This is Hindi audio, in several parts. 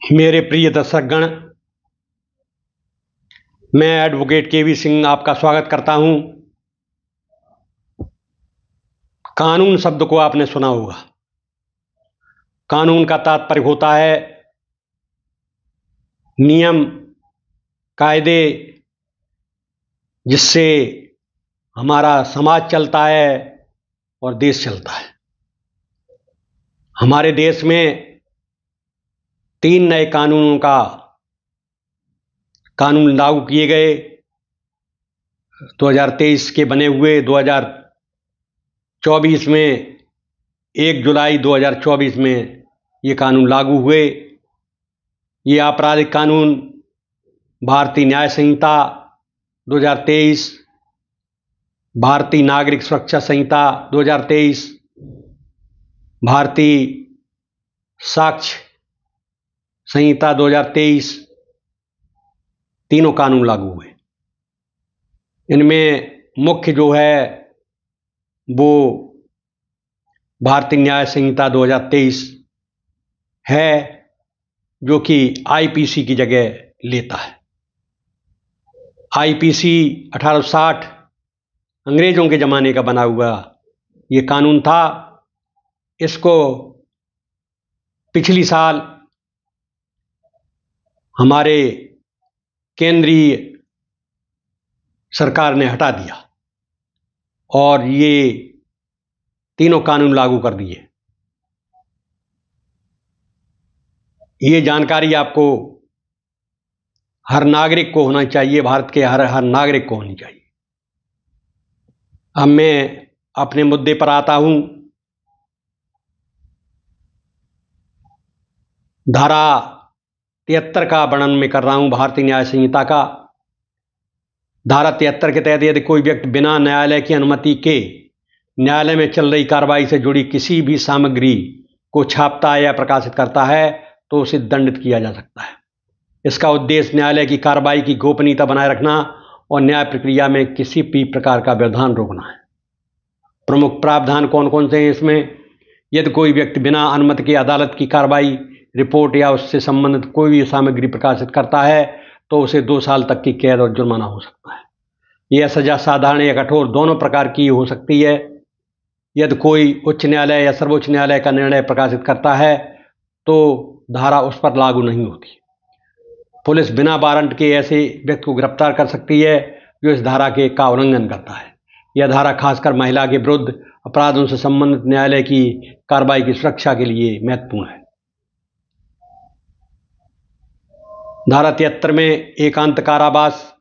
मेरे प्रिय दर्शकगण, मैं एडवोकेट केवी सिंह आपका स्वागत करता हूं। कानून शब्द को आपने सुना होगा। कानून का तात्पर्य होता है नियम, कायदे, जिससे हमारा समाज चलता है और देश चलता है। हमारे देश में 3 नए कानून लागू किए गए। 2023 के बने हुए 2024 में 1 जुलाई 2024 में ये कानून लागू हुए। ये आपराधिक कानून भारतीय न्याय संहिता 2023, भारतीय नागरिक सुरक्षा संहिता 2023, भारतीय साक्ष्य संहिता 2023, तीनों कानून लागू हुए। इनमें मुख्य जो है वो भारतीय न्याय संहिता 2023 है, जो कि आईपीसी की जगह लेता है। आईपीसी 1860 अंग्रेजों के ज़माने का बना हुआ ये कानून था। इसको पिछली साल हमारे केंद्रीय सरकार ने हटा दिया और ये तीनों कानून लागू कर दिए। ये जानकारी आपको हर नागरिक को होना चाहिए, भारत के हर नागरिक को होनी चाहिए। अब मैं अपने मुद्दे पर आता हूं। धारा 73 का वर्णन मैं कर रहा हूं, भारतीय न्याय संहिता का। धारा 73 के तहत यदि कोई व्यक्ति बिना न्यायालय की अनुमति के न्यायालय में चल रही कार्रवाई से जुड़ी किसी भी सामग्री को छापता है या प्रकाशित करता है तो उसे दंडित किया जा सकता है। इसका उद्देश्य न्यायालय की कार्रवाई की गोपनीयता बनाए रखना और न्याय प्रक्रिया में किसी भी प्रकार का व्यवधान रोकना है। प्रमुख प्रावधान कौन कौन से हैं इसमें? यदि कोई व्यक्ति बिना अनुमति के अदालत की कार्रवाई, रिपोर्ट या उससे संबंधित कोई भी सामग्री प्रकाशित करता है तो उसे 2 साल तक की कैद और जुर्माना हो सकता है। यह सजा साधारण या कठोर दोनों प्रकार की हो सकती है। यदि कोई उच्च न्यायालय या सर्वोच्च न्यायालय का निर्णय प्रकाशित करता है तो धारा उस पर लागू नहीं होती। पुलिस बिना वारंट के ऐसे व्यक्ति को गिरफ्तार कर सकती है जो इस धारा का उल्लंघन करता है। यह धारा खासकर महिला के विरुद्ध अपराधों से संबंधित न्यायालय की कार्रवाई की सुरक्षा के लिए महत्वपूर्ण है। धारा 73 में एकांत कारावास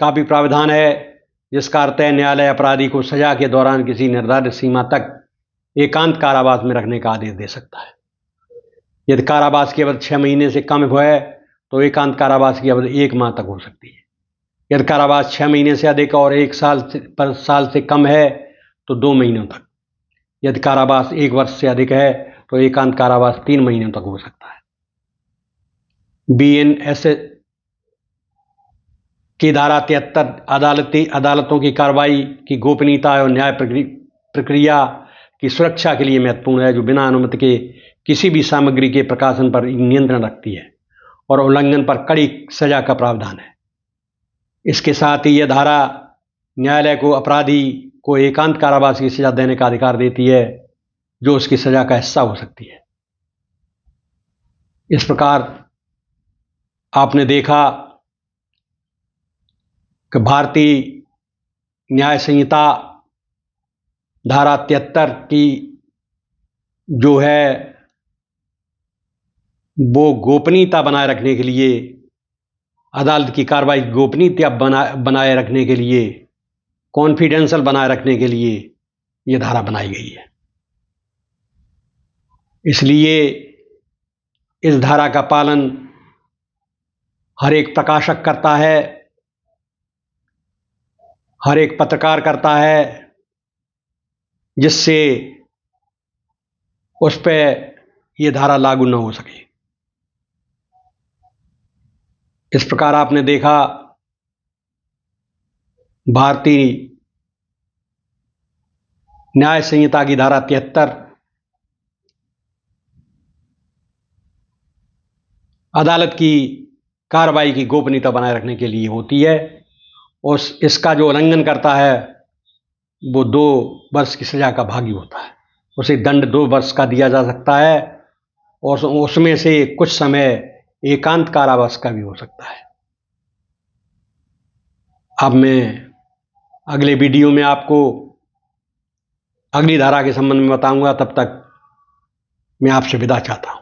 का भी प्रावधान है, जिसका अर्थ है न्यायालय अपराधी को सजा के दौरान किसी निर्धारित सीमा तक एकांत कारावास में रखने का आदेश दे सकता है। यदि कारावास की अवधि 6 महीने से कम है तो एकांत कारावास की अवधि 1 माह तक हो सकती है। यदि कारावास 6 महीने से अधिक और 1 साल से कम है तो 2 महीनों तक। यदि कारावास 1 वर्ष से अधिक है तो एकांत कारावास 3 महीनों तक हो सकता है। बीएनएस की धारा 73 अदालतों की कार्रवाई की गोपनीयता और न्याय प्रक्रिया की सुरक्षा के लिए महत्वपूर्ण है, जो बिना अनुमति के किसी भी सामग्री के प्रकाशन पर नियंत्रण रखती है और उल्लंघन पर कड़ी सजा का प्रावधान है। इसके साथ ही यह धारा न्यायालय को अपराधी को एकांत कारावास की सजा देने का अधिकार देती है, जो उसकी सजा का हिस्सा हो सकती है। इस प्रकार आपने देखा कि भारतीय न्याय संहिता धारा 73 की जो है वो गोपनीयता बनाए रखने के लिए, अदालत की कार्रवाई गोपनीयता बनाए रखने के लिए, कॉन्फिडेंशियल बनाए रखने के लिए ये धारा बनाई गई है। इसलिए इस धारा का पालन हर एक प्रकाशक करता है, हर एक पत्रकार करता है, जिससे उस पर यह धारा लागू न हो सके। इस प्रकार आपने देखा भारतीय न्याय संहिता की धारा 73 अदालत की कार्रवाई की गोपनीयता बनाए रखने के लिए होती है, और इसका जो उल्लंघन करता है वो 2 वर्ष की सजा का भागी होता है। उसे दंड 2 वर्ष का दिया जा सकता है, और उसमें से कुछ समय एकांत कारावास का भी हो सकता है। अब मैं अगले वीडियो में आपको अगली धारा के संबंध में बताऊंगा। तब तक मैं आपसे विदा चाहता हूं।